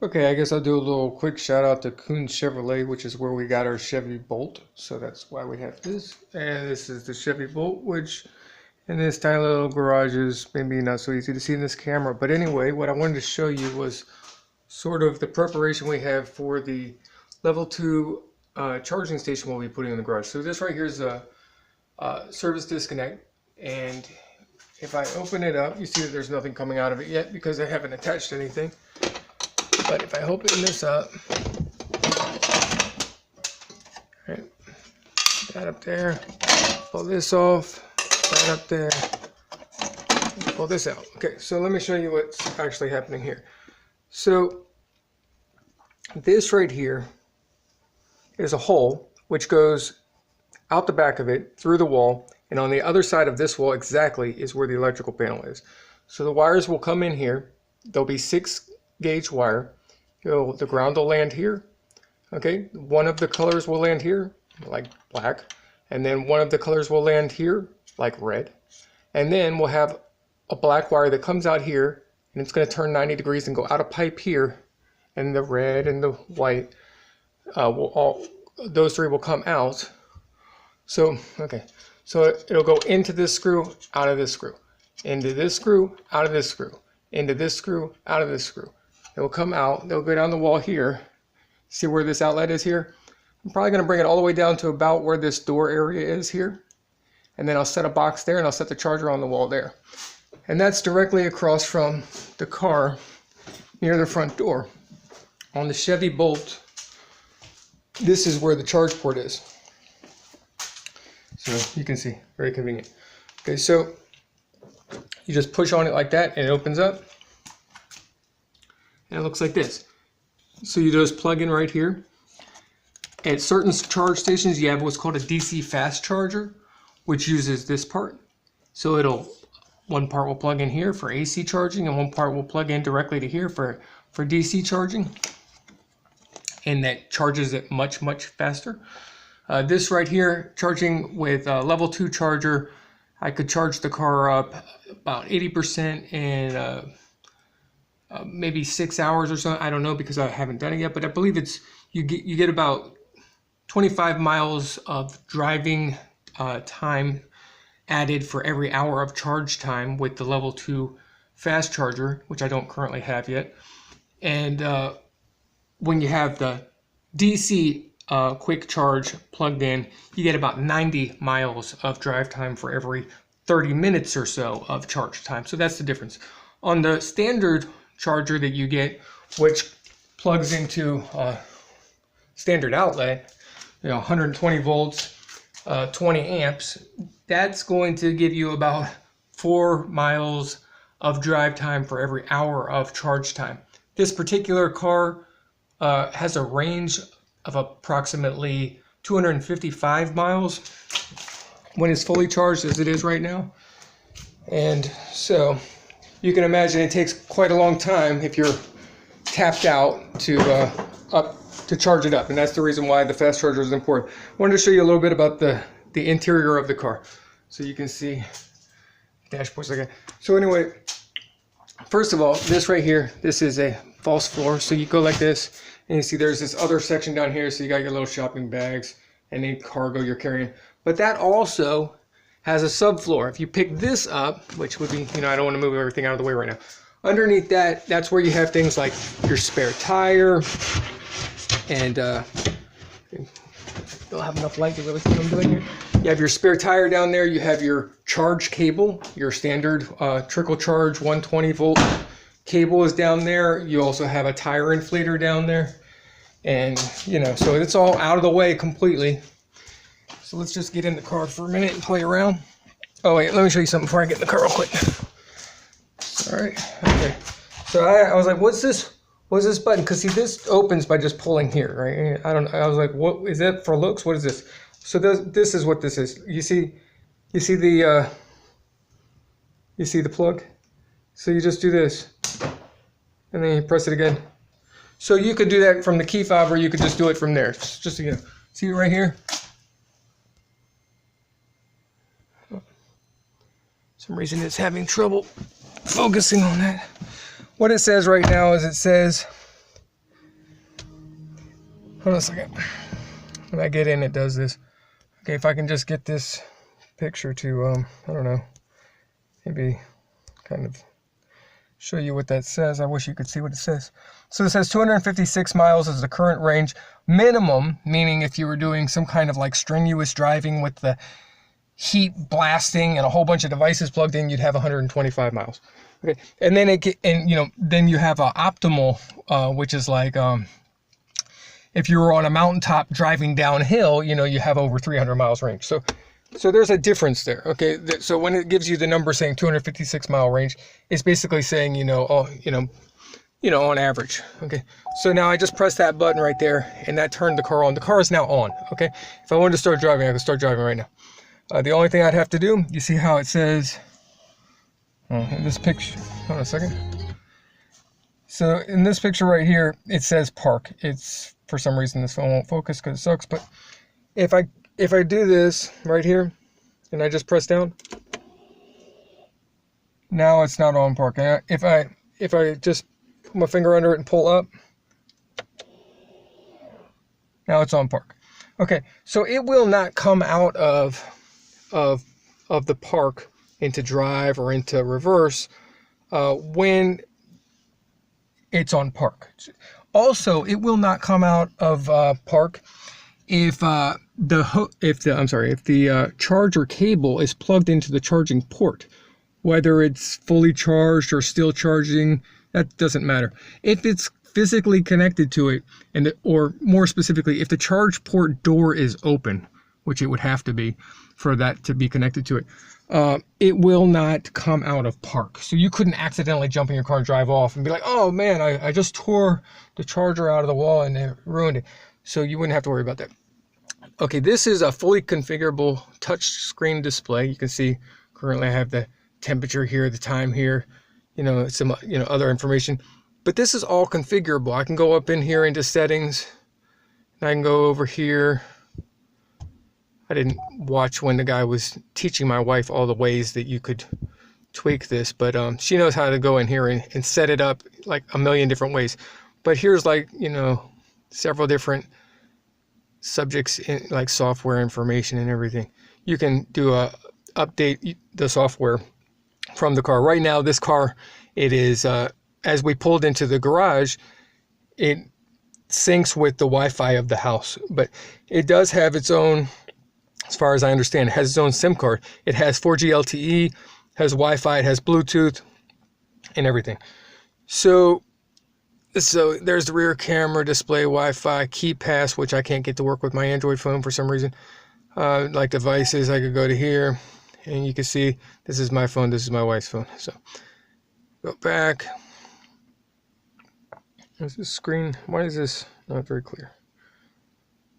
Okay, I guess I'll do a little quick shout out to Kuhn Chevrolet, which is where we got our Chevy Bolt. So that's why we have this. And this is the Chevy Bolt, which in this tiny little garage is maybe not so easy to see in this camera. But anyway, what I wanted to show you was sort of the preparation we have for the level 2 charging station we'll be putting in the garage. So this right here is a service disconnect. And if I open it up, you see that there's nothing coming out of it yet because I haven't attached anything. But if I open this up, right, that up there, pull this off, that up there, pull this out. Okay, so let me show you what's actually happening here. So this right here is a hole which goes out the back of it, through the wall, and on the other side of this wall exactly is where the electrical panel is. So the wires will come in here. There'll be 6-gauge wire. The ground will land here. Okay, one of the colors will land here, like black, and then one of the colors will land here, like red. And then we'll have a black wire that comes out here, and it's going to turn 90 degrees and go out a pipe here, and the red and the white those three will come out. So okay, so it'll go into this screw, out of this screw, into this screw, out of this screw, into this screw, out of this screw. It will come out, they'll go down the wall here. See where this outlet is here? I'm probably going to bring it all the way down to about where this door area is here. And then I'll set a box there and I'll set the charger on the wall there. And that's directly across from the car near the front door. On the Chevy Bolt, this is where the charge port is. So you can see, very convenient. Okay, so you just push on it like that and it opens up. And it looks like this. So you just plug in right here. At certain charge stations, you have what's called a DC fast charger, which uses this part. So one part will plug in here for AC charging, and one part will plug in directly to here for DC charging. And that charges it much, much faster. This right here, charging with a level 2 charger, I could charge the car up about 80% in maybe 6 hours or so. I don't know because I haven't done it yet, but I believe it's you get about 25 miles of driving time added for every hour of charge time with the level 2 fast charger, which I don't currently have yet. And when you have the DC quick charge plugged in, you get about 90 miles of drive time for every 30 minutes or so of charge time. So that's the difference. On the standard charger that you get, which plugs into standard outlet, 120 volts, 20 amps, that's going to give you about 4 miles of drive time for every hour of charge time. This particular car has a range of approximately 255 miles when it's fully charged, as it is right now. And so you can imagine it takes quite a long time if you're tapped out to charge it up, and that's the reason why the fast charger is important. I wanted to show you a little bit about the interior of the car, so you can see dashboards like that. So anyway, first of all, this right here, this is a false floor. So you go like this, and you see there's this other section down here. So you got your little shopping bags and any cargo you're carrying, but that also has a subfloor. If you pick this up, which would be, I don't want to move everything out of the way right now. Underneath that, that's where you have things like your spare tire, and don't have enough light to really see what I'm doing here. You have your spare tire down there. You have your charge cable, your standard trickle charge 120 volt cable is down there. You also have a tire inflator down there, and so it's all out of the way completely. So let's just get in the car for a minute and play around. Oh wait, let me show you something before I get in the car real quick. All right, okay. So I was like, what's this button? Because see, this opens by just pulling here, right? I was like, what is that for looks? What is this? So this is what this is. You see the plug? So you just do this, and then you press it again. So you could do that from the key fob, or you could just do it from there. Just see it right here. For some reason it's having trouble focusing on that. What it says right now is it says Hold on a second. When I get in, it does this. Okay, if I can just get this picture to, I don't know, maybe kind of show you what that says. I wish you could see what it says. So it says 256 miles is the current range. Minimum, meaning if you were doing some kind of like strenuous driving with the heat blasting and a whole bunch of devices plugged in, you'd have 125 miles. Okay, and then then you have an optimal, which is like if you were on a mountaintop driving downhill, you have over 300 miles range. So there's a difference there. Okay, so when it gives you the number saying 256 mile range, it's basically saying on average. Okay, so now I just pressed that button right there, and that turned the car on. The car is now on. Okay, if I wanted to start driving, I could start driving right now. The only thing I'd have to do, you see how it says in this picture. Hold on a second. So in this picture right here, it says park. It's for some reason this phone won't focus because it sucks. But if I do this right here, and I just press down, now it's not on park. If I just put my finger under it and pull up, now it's on park. Okay, so it will not come out of the park into drive or into reverse when it's on park. Also, it will not come out of park if the charger cable is plugged into the charging port. Whether it's fully charged or still charging, that doesn't matter. If it's physically connected to it, or more specifically, if the charge port door is open, which it would have to be for that to be connected to it, it will not come out of park. So you couldn't accidentally jump in your car and drive off and be like, oh man, I just tore the charger out of the wall and it ruined it. So you wouldn't have to worry about that. Okay, this is a fully configurable touch screen display. You can see currently I have the temperature here, the time here, some other information. But this is all configurable. I can go up in here into settings, and I can go over here. I didn't watch when the guy was teaching my wife all the ways that you could tweak this, but she knows how to go in here and set it up like a million different ways. But here's like, several different subjects in like software information and everything. You can do update the software from the car. Right now, this car, it is, as we pulled into the garage, it syncs with the Wi-Fi of the house, but it does have its own, as far as I understand, it has its own SIM card. It has 4G LTE, has Wi-Fi, it has Bluetooth, and everything. So there's the rear camera, display, Wi-Fi, key pass, which I can't get to work with my Android phone for some reason. Like devices, I could go to here, and you can see this is my phone, this is my wife's phone. So go back. There's this screen. Why is this not very clear?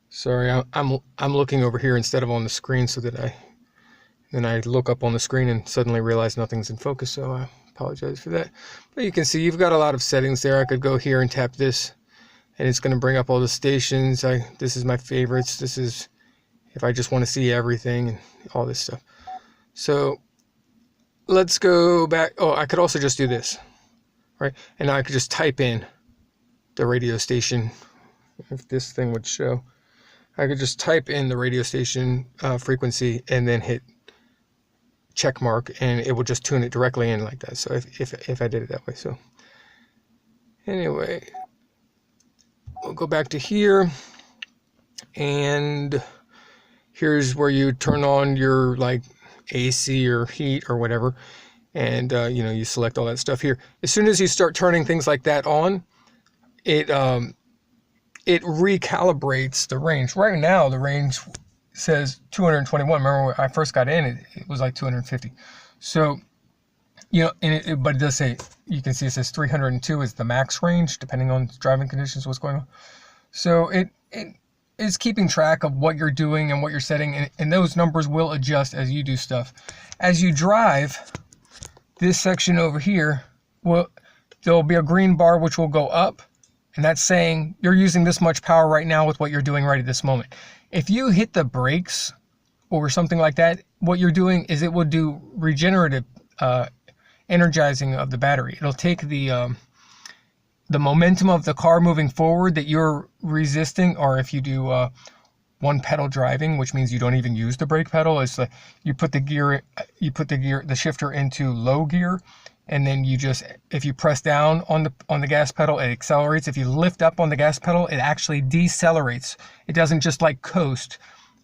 Sorry, I'm looking over here instead of on the screen, so that I look up on the screen and suddenly realize nothing's in focus. So I apologize for that. But you can see you've got a lot of settings there. I could go here and tap this, and it's going to bring up all the stations. This is my favorites. This is if I just want to see everything and all this stuff. So let's go back. Oh, I could also just do this, right? And now I could just type in the radio station. If this thing would show, I could just type in the radio station frequency and then hit check mark, and it will just tune it directly in like that. So if I did it that way. So anyway, we'll go back to here, and here's where you turn on your like AC or heat or whatever, and you select all that stuff here. As soon as you start turning things like that on, it recalibrates the range. Right now, the range says 221. Remember when I first got in, it was like 250. So, but it does say, you can see it says 302 is the max range, depending on driving conditions, what's going on. So it is keeping track of what you're doing and what you're setting, and those numbers will adjust as you do stuff. As you drive, this section over here, there'll be a green bar which will go up, and that's saying you're using this much power right now with what you're doing right at this moment. If you hit the brakes or something like that, what you're doing is it will do regenerative energizing of the battery. It'll take the the momentum of the car moving forward that you're resisting, or if you do one pedal driving, which means you don't even use the brake pedal. It's like you put the shifter into low gear, and then you just, if you press down on the gas pedal, it accelerates. If you lift up on the gas pedal, it actually decelerates. It doesn't just like coast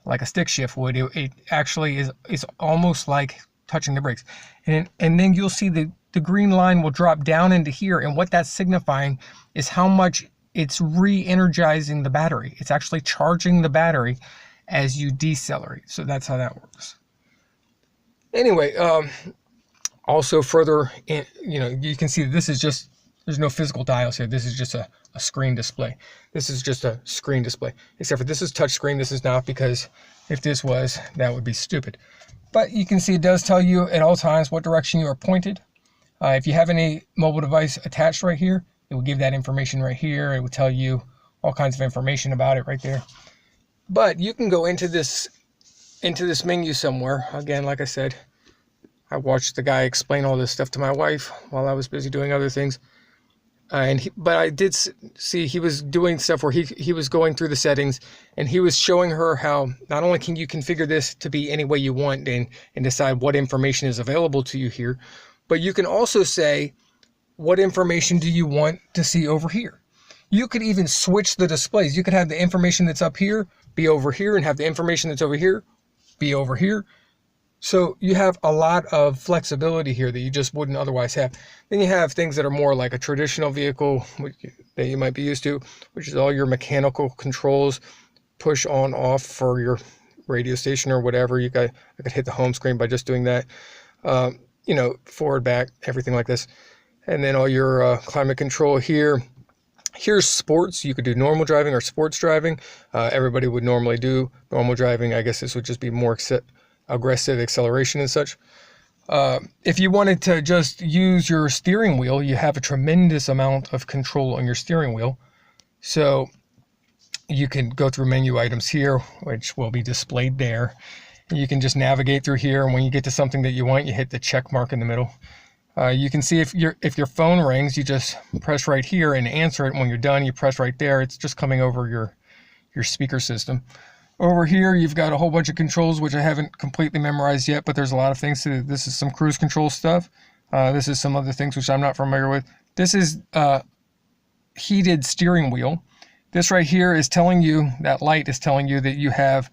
like a stick shift would. It actually is almost like touching the brakes. And then you'll see the green line will drop down into here, and what that's signifying is how much it's re-energizing the battery. It's actually charging the battery as you decelerate. So that's how that works. Anyway, also further, you can see that this is just, there's no physical dials here. This is just a screen display. This is just a screen display, except for this is touch screen. This is not, because if this was, that would be stupid. But you can see it does tell you at all times what direction you are pointed. If you have any mobile device attached right here, it will give that information right here. It will tell you all kinds of information about it right there. But you can go into this menu somewhere. Again, like I said, I watched the guy explain all this stuff to my wife while I was busy doing other things. But I did see he was doing stuff where he was going through the settings, and he was showing her how not only can you configure this to be any way you want and decide what information is available to you here, but you can also say, what information do you want to see over here? You could even switch the displays. You could have the information that's up here be over here, and have the information that's over here be over here. So you have a lot of flexibility here that you just wouldn't otherwise have. Then you have things that are more like a traditional vehicle that you might be used to, which is all your mechanical controls, push on off for your radio station or whatever. I could hit the home screen by just doing that. Forward, back, everything like this. And then all your climate control here. Here's sports. You could do normal driving or sports driving. Everybody would normally do normal driving. I guess this would just be more aggressive acceleration and such. If you wanted to just use your steering wheel, you have a tremendous amount of control on your steering wheel. So you can go through menu items here, which will be displayed there. You can just navigate through here, and when you get to something that you want, you hit the check mark in the middle. You can see if your phone rings, you just press right here and answer it. When you're done, you press right there. It's just coming over your speaker system. Over here, you've got a whole bunch of controls, which I haven't completely memorized yet, but there's a lot of things. This is some cruise control stuff. This is some other things which I'm not familiar with. This is heated steering wheel. This right here is telling you, that light is telling you that you have,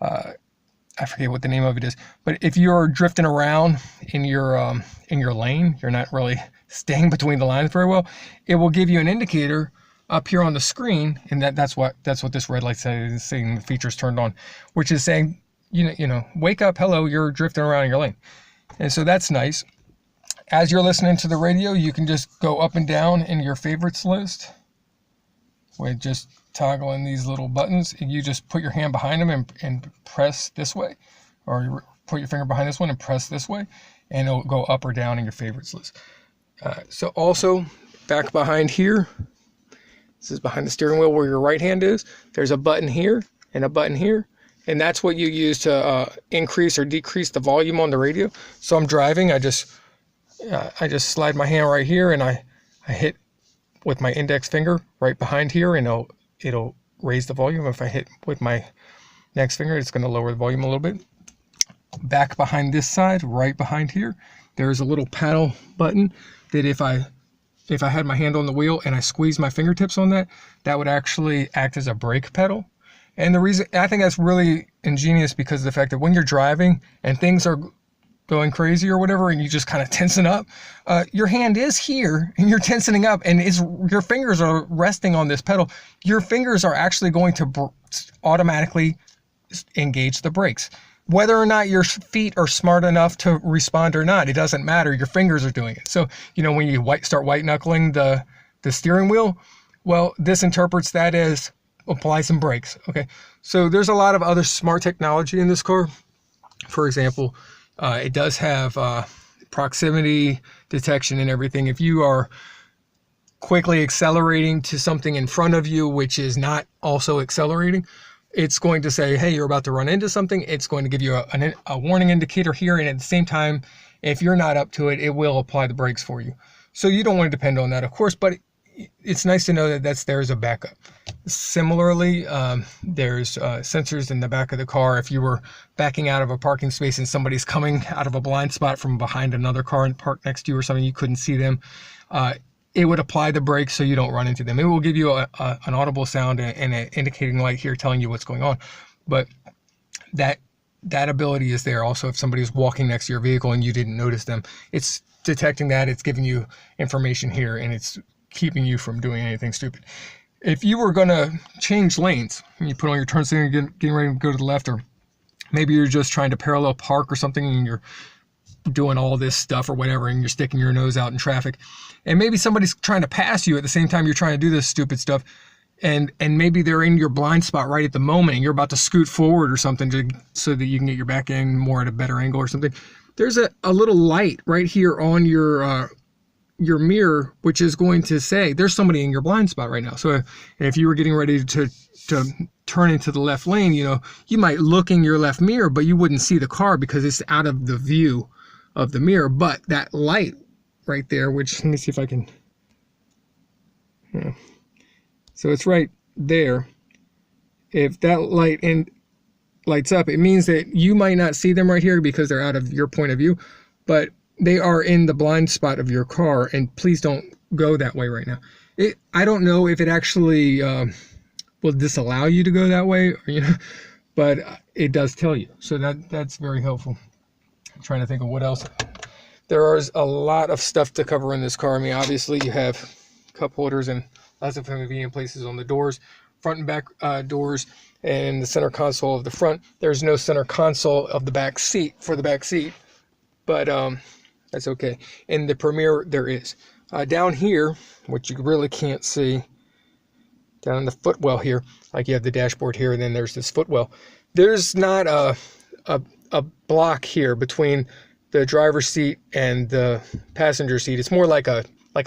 I forget what the name of it is, but if you're drifting around in your lane, you're not really staying between the lines very well, it will give you an indicator up here on the screen, and that's what this red light says, saying the feature's turned on, which is saying, wake up, hello, you're drifting around in your lane. And so that's nice. As you're listening to the radio, you can just go up and down in your favorites list with just toggling these little buttons, and you just put your hand behind them and press this way, or you put your finger behind this one and press this way, and it'll go up or down in your favorites list. So also back behind here, this is behind the steering wheel where your right hand is, there's a button here and a button here, and that's what you use to increase or decrease the volume on the radio. So I'm driving, I just slide my hand right here, and I hit with my index finger right behind here, and it'll raise the volume. If I hit with my next finger, it's going to lower the volume a little bit. Back behind this side, right behind here, there's a little paddle button that if I had my hand on the wheel and I squeeze my fingertips on that, that would actually act as a brake pedal. And the reason, I think that's really ingenious, because of the fact that when you're driving and things are going crazy or whatever, and you just kind of tensen up, your hand is here and you're tensioning up, and your fingers are resting on this pedal. Your fingers are actually going to automatically engage the brakes. Whether or not your feet are smart enough to respond or not, it doesn't matter. Your fingers are doing it. So, when you start white knuckling the steering wheel, well, this interprets that as apply some brakes. Okay. So there's a lot of other smart technology in this car. For example, it does have proximity detection and everything. If you are quickly accelerating to something in front of you, which is not also accelerating, it's going to say, hey, you're about to run into something. It's going to give you a warning indicator here. And at the same time, if you're not up to it, it will apply the brakes for you. So you don't want to depend on that, of course. But, it's nice to know that that's there as a backup. Similarly, there's sensors in the back of the car. If you were backing out of a parking space and somebody's coming out of a blind spot from behind another car and parked next to you or something, you couldn't see them, it would apply the brakes so you don't run into them. It will give you an audible sound and an indicating light here telling you what's going on. But that ability is there also if somebody's walking next to your vehicle and you didn't notice them. It's detecting that, it's giving you information here, and it's keeping you from doing anything stupid. If you were going to change lanes and you put on your turn signal and you're getting ready to go to the left, or maybe you're just trying to parallel park or something and you're doing all this stuff or whatever and you're sticking your nose out in traffic, and maybe somebody's trying to pass you at the same time you're trying to do this stupid stuff, and maybe they're in your blind spot right at the moment and you're about to scoot forward or something so that you can get your back end more at a better angle or something. There's a little light right here on your mirror, which is going to say there's somebody in your blind spot right now. So if you were getting ready to turn into the left lane, you might look in your left mirror, but you wouldn't see the car because it's out of the view of the mirror. But that light right there, which, let me see if I can, so it's right there. If that light lights up, it means that you might not see them right here because they're out of your point of view, but they are in the blind spot of your car, and please don't go that way right now. I don't know if it actually will disallow you to go that way, but it does tell you. So that's very helpful. I'm trying to think of what else. There is a lot of stuff to cover in this car. I mean, obviously you have cup holders and lots of convenient places on the doors, front and back doors, and the center console of the front. There's no center console of the back seat for the back seat, but that's okay. In the Premier, there is. Down here, which you really can't see, down in the footwell here, like you have the dashboard here, and then there's this footwell. There's not a block here between the driver's seat and the passenger seat. It's more like a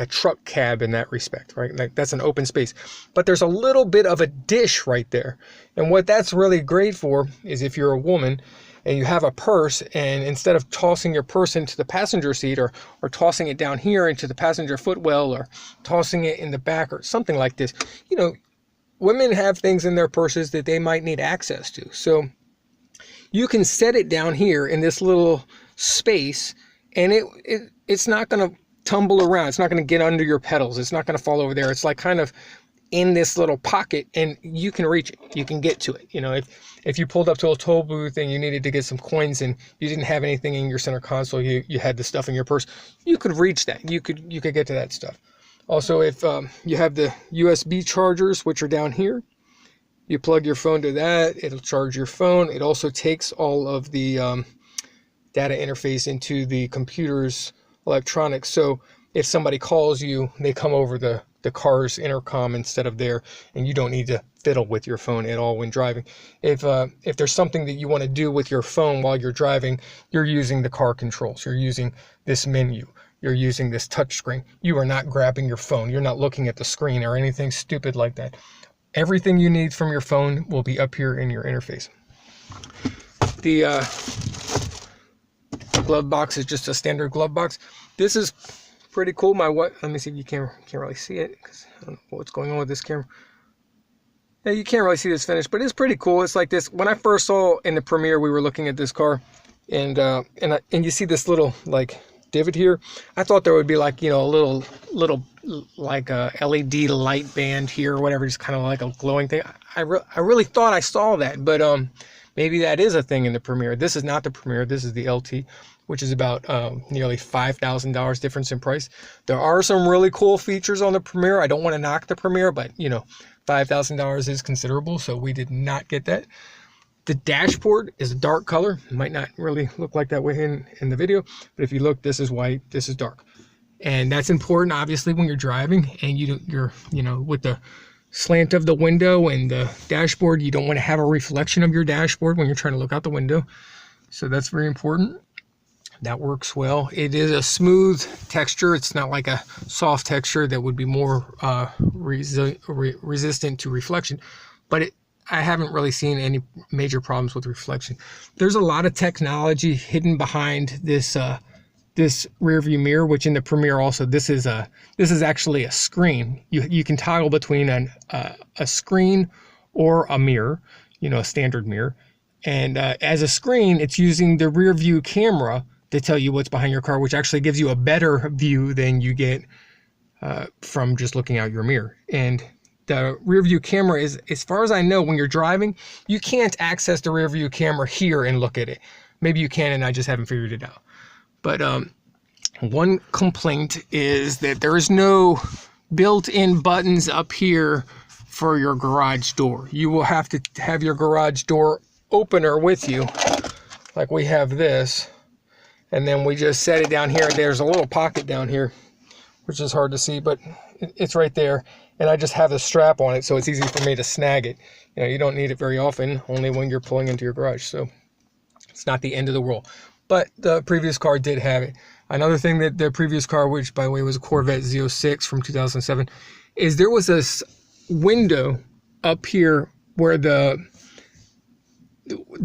truck cab in that respect, right? Like that's an open space. But there's a little bit of a dish right there. And what that's really great for is if you're a woman and you have a purse, and instead of tossing your purse into the passenger seat or tossing it down here into the passenger footwell or tossing it in the back or something like this, women have things in their purses that they might need access to. So you can set it down here in this little space, and it's not going to tumble around. It's not going to get under your pedals. It's not going to fall over there. It's like kind of in this little pocket, and you can reach it. You can get to it. If you pulled up to a toll booth and you needed to get some coins and you didn't have anything in your center console, you had the stuff in your purse, you could reach that. You could get to that stuff. Also, if you have the USB chargers, which are down here, you plug your phone to that, it'll charge your phone. It also takes all of the data interface into the computer's electronics. So if somebody calls you, they come over the car's intercom instead of there, and you don't need to fiddle with your phone at all when driving. If there's something that you want to do with your phone while you're driving, you're using the car controls. You're using this menu. You're using this touch screen. You are not grabbing your phone. You're not looking at the screen or anything stupid like that. Everything you need from your phone will be up here in your interface. The glove box is just a standard glove box. This is pretty cool. Let me see if you can't really see it because I don't know what's going on with this camera. Yeah, you can't really see this finish, but it's pretty cool. It's like this. When I first saw in the Premier, we were looking at this car, and you see this little like divot here. I thought there would be like a little like a LED light band here or whatever, just kind of like a glowing thing. I really thought I saw that, but maybe that is a thing in the Premier. This is not the Premier. This is the LT, which is about nearly $5,000 difference in price. There are some really cool features on the Premier. I don't want to knock the Premier, but $5,000 is considerable, so we did not get that. The dashboard is a dark color. It might not really look like that way in the video, but if you look, this is white, this is dark. And that's important, obviously, when you're driving and you're with the slant of the window and the dashboard, you don't want to have a reflection of your dashboard when you're trying to look out the window. So that's very important. That works well. It is a smooth texture. It's not like a soft texture that would be more resistant to reflection, but I haven't really seen any major problems with reflection. There's a lot of technology hidden behind this this rear view mirror, which in the Premier also, this is actually a screen. You can toggle between a screen or a mirror, you know, a standard mirror. And as a screen, it's using the rear view camera to tell you what's behind your car, which actually gives you a better view than you get from just looking out your mirror. And the rear view camera is, as far as I know, when you're driving, you can't access the rear view camera here and look at it. Maybe you can, and I just haven't figured it out. But one complaint is that there is no built-in buttons up here for your garage door. You will have to have your garage door opener with you, like we have this, and then we just set it down here. There's a little pocket down here, which is hard to see, but it's right there. And I just have the strap on it, so it's easy for me to snag it. You know, you don't need it very often, only when you're pulling into your garage. So it's not the end of the world. But the previous car did have it. Another thing that the previous car, which by the way was a Corvette Z06 from 2007, is there was this window up here where the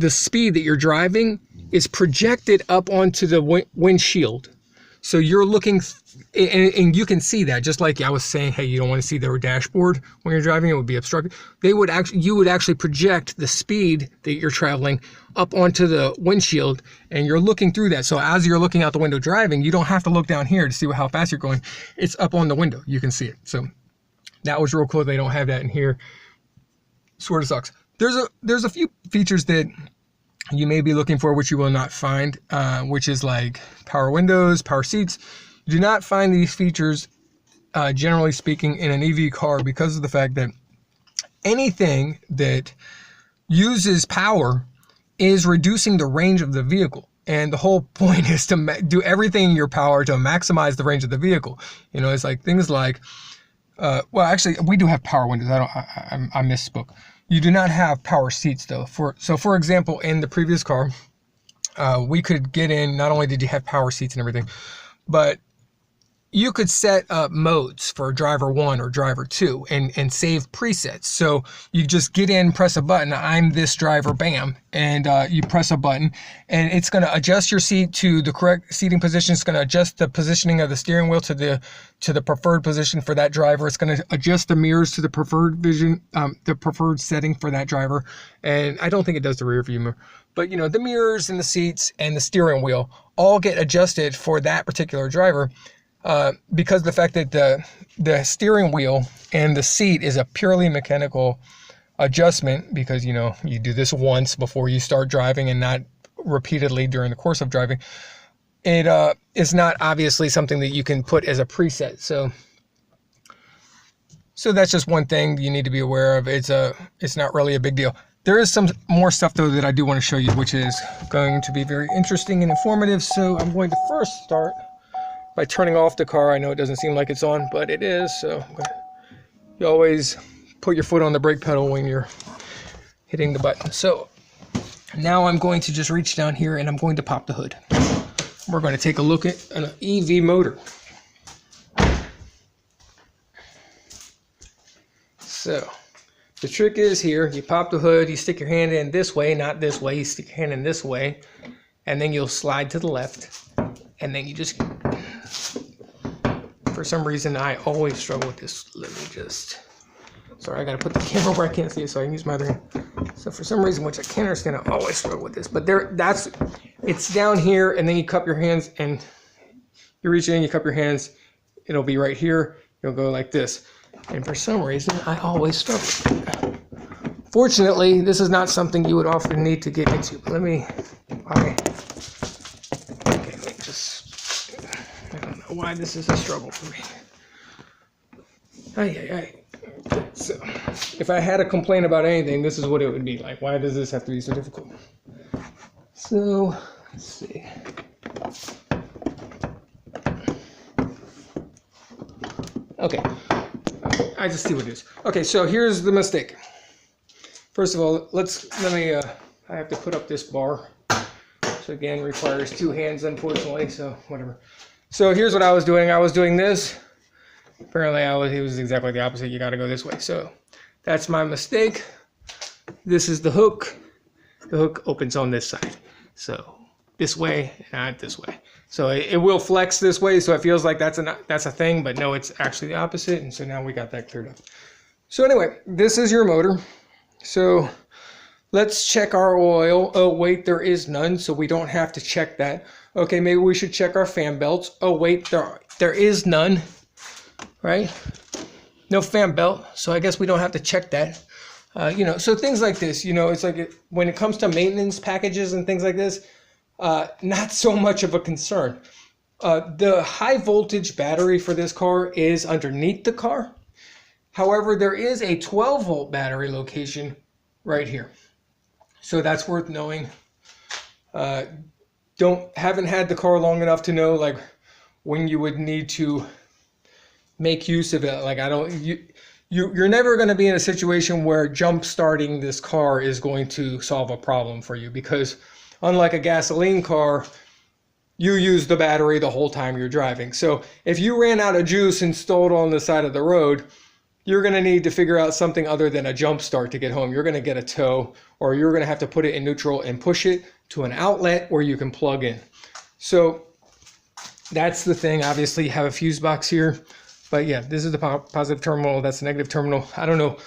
speed that you're driving is projected up onto the windshield. So you're looking, and you can see that, just like I was saying, hey, you don't want to see their dashboard when you're driving, it would be obstructed. You would actually project the speed that you're traveling up onto the windshield, and you're looking through that. So as you're looking out the window driving, you don't have to look down here to see how fast you're going. It's up on the window. You can see it. So that was real cool. They don't have that in here. Sort of sucks. There's a few features that you may be looking for, which you will not find, which is like power windows, power seats. You do not find these features, generally speaking, in an EV car because of the fact that anything that uses power is reducing the range of the vehicle. And the whole point is to do everything in your power to maximize the range of the vehicle. You know, it's like things like, well, actually, we do have power windows. I misspoke. You do not have power seats though. So for example, in the previous car, we could get in, not only did you have power seats and everything, but you could set up modes for driver 1 or driver 2 and save presets. So you just get in, press a button, I'm this driver, bam, and you press a button and it's going to adjust your seat to the correct seating position. It's going to adjust the positioning of the steering wheel to the preferred position for that driver. It's going to adjust the mirrors to the preferred vision, the preferred setting for that driver. And I don't think it does the rear view mirror, but you know, the mirrors and the seats and the steering wheel all get adjusted for that particular driver. Because the fact that the steering wheel and the seat is a purely mechanical adjustment, because you know you do this once before you start driving and not repeatedly during the course of driving, it is not obviously something that you can put as a preset. So that's just one thing you need to be aware of. It's not really a big deal. There is some more stuff though that I do want to show you, which is going to be very interesting and informative. So I'm going to first start by turning off the car. I know it doesn't seem like it's on, but it is. So you always put your foot on the brake pedal when you're hitting the button. So now I'm going to just reach down here and I'm going to pop the hood. We're going to take a look at an EV motor. So the trick is here, you pop the hood, you stick your hand in this way, not this way, you stick your hand in this way, and then you'll slide to the left, and then you just, for some reason, I always struggle with this. Let me just, sorry, I gotta put the camera where I can't see it so I can use my other hand. So for some reason, which I can't understand, I always struggle with this. But it's down here, and then you cup your hands, and you reach in, you cup your hands, it'll be right here, you'll go like this. And for some reason, I always struggle. Fortunately, this is not something you would often need to get into. But let me just, I don't know why this is a struggle for me. So, if I had a complaint about anything, this is what it would be like. Why does this have to be so difficult? So, let's see. Okay. I just see what it is. Okay, so here's the mistake. First of all, I have to put up this bar. So again, requires two hands, unfortunately, so whatever. So here's what I was doing. I was doing this. Apparently, it was exactly the opposite. You got to go this way. So that's my mistake. This is the hook. The hook opens on this side. So this way, not this way. So it will flex this way, so it feels like that's a thing, but no, it's actually the opposite. And so now we got that cleared up. So anyway, this is your motor. So let's check our oil. Oh wait, there is none, so we don't have to check that. Okay, maybe we should check our fan belts. Oh wait, there is none, right? No fan belt, so I guess we don't have to check that. You know, so things like this, you know, it's like when it comes to maintenance packages and things like this, not so much of a concern. The high voltage battery for this car is underneath the car. However, there is a 12 volt battery location right here. So that's worth knowing. Haven't had the car long enough to know like when you would need to make use of it. Like you're never going to be in a situation where jump starting this car is going to solve a problem for you, because unlike a gasoline car, you use the battery the whole time you're driving. So if you ran out of juice and stalled on the side of the road, you're going to need to figure out something other than a jump start to get home. You're going to get a tow, or you're going to have to put it in neutral and push it to an outlet where you can plug in. So that's the thing. Obviously you have a fuse box here, but yeah, this is the positive terminal. That's the negative terminal. I don't know.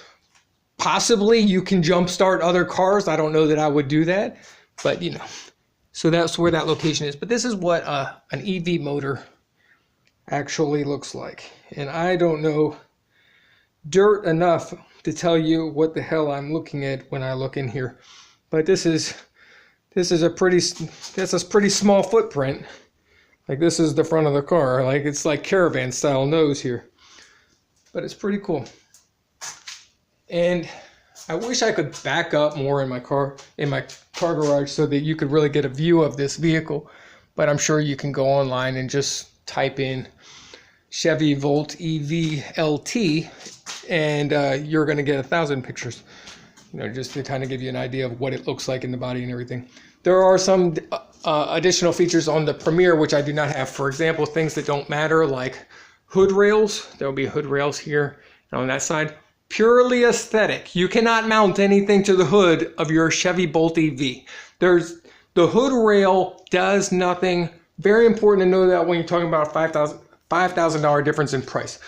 Possibly you can jump start other cars. I don't know that I would do that. But, you know, so that's where that location is. But this is what an EV motor actually looks like. And I don't know dirt enough to tell you what the hell I'm looking at when I look in here. But this is a pretty small footprint. Like this is the front of the car. Like it's like caravan style nose here. But it's pretty cool. And I wish I could back up more in my car garage so that you could really get a view of this vehicle, but I'm sure you can go online and just type in Chevy Bolt EV LT and you're going to get 1,000 pictures, you know, just to kind of give you an idea of what it looks like in the body and everything. There are some additional features on the Premier which I do not have. For example, things that don't matter like hood rails. There will be hood rails here and on that side. Purely aesthetic. You cannot mount anything to the hood of your Chevy Bolt EV. The hood rail does nothing. Very important to know that when you're talking about $5,000 difference in price.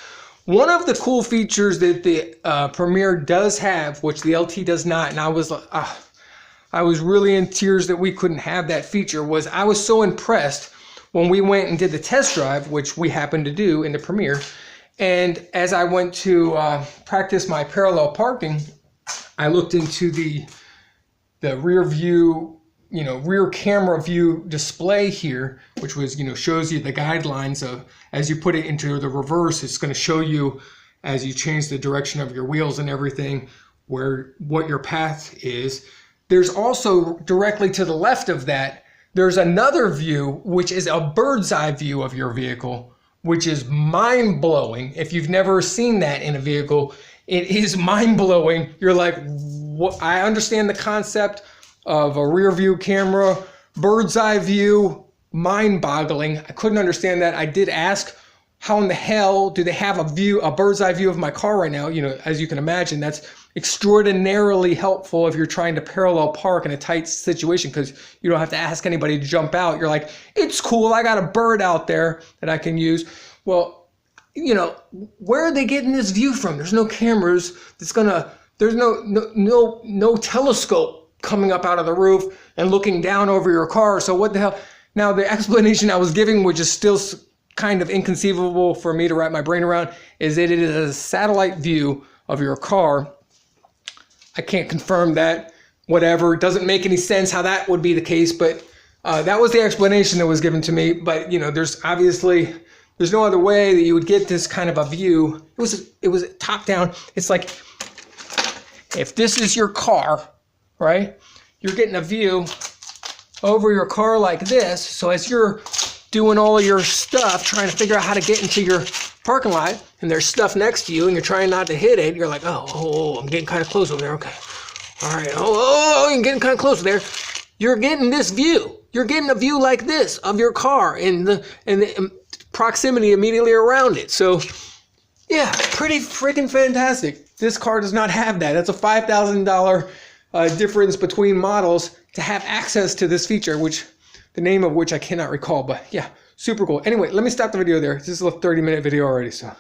One of the cool features that the Premier does have, which the LT does not, and I was really in tears that we couldn't have that feature, was I was so impressed when we went and did the test drive, which we happened to do in the Premier. And as I went to practice my parallel parking, I looked into the rear view, you know, rear camera view display here, which was, you know, shows you the guidelines of, as you put it into the reverse, it's going to show you as you change the direction of your wheels and everything, what your path is. There's also directly to the left of that, there's another view, which is a bird's eye view of your vehicle, which is mind-blowing. If you've never seen that in a vehicle, it is mind-blowing. You're like, what? I understand the concept of a rear view camera, bird's eye view, mind-boggling. I couldn't understand that. I did ask, how in the hell do they have a bird's eye view of my car right now? You know, as you can imagine, that's extraordinarily helpful if you're trying to parallel park in a tight situation, because you don't have to ask anybody to jump out. You're like, it's cool, I got a bird out there that I can use. Well, you know, where are they getting this view from? There's no cameras. There's no telescope coming up out of the roof and looking down over your car. So what the hell? Now the explanation I was giving, which is still kind of inconceivable for me to wrap my brain around, is that it is a satellite view of your car. I can't confirm that, whatever. It doesn't make any sense how that would be the case, but that was the explanation that was given to me. But, you know, there's no other way that you would get this kind of a view. It was top down. It's like, if this is your car, right, you're getting a view over your car like this. So as you're doing all of your stuff, trying to figure out how to get into your parking lot, and there's stuff next to you, and you're trying not to hit it, you're like, oh, I'm getting kind of close over there. Okay, all right, I'm getting kind of close there. You're getting this view. You're getting a view like this of your car and the proximity immediately around it. So, yeah, pretty freaking fantastic. This car does not have that. That's a $5,000 difference between models to have access to this feature, which the name of which I cannot recall. But yeah, Super cool. Anyway, let me stop the video there. This is a 30-minute video already, so.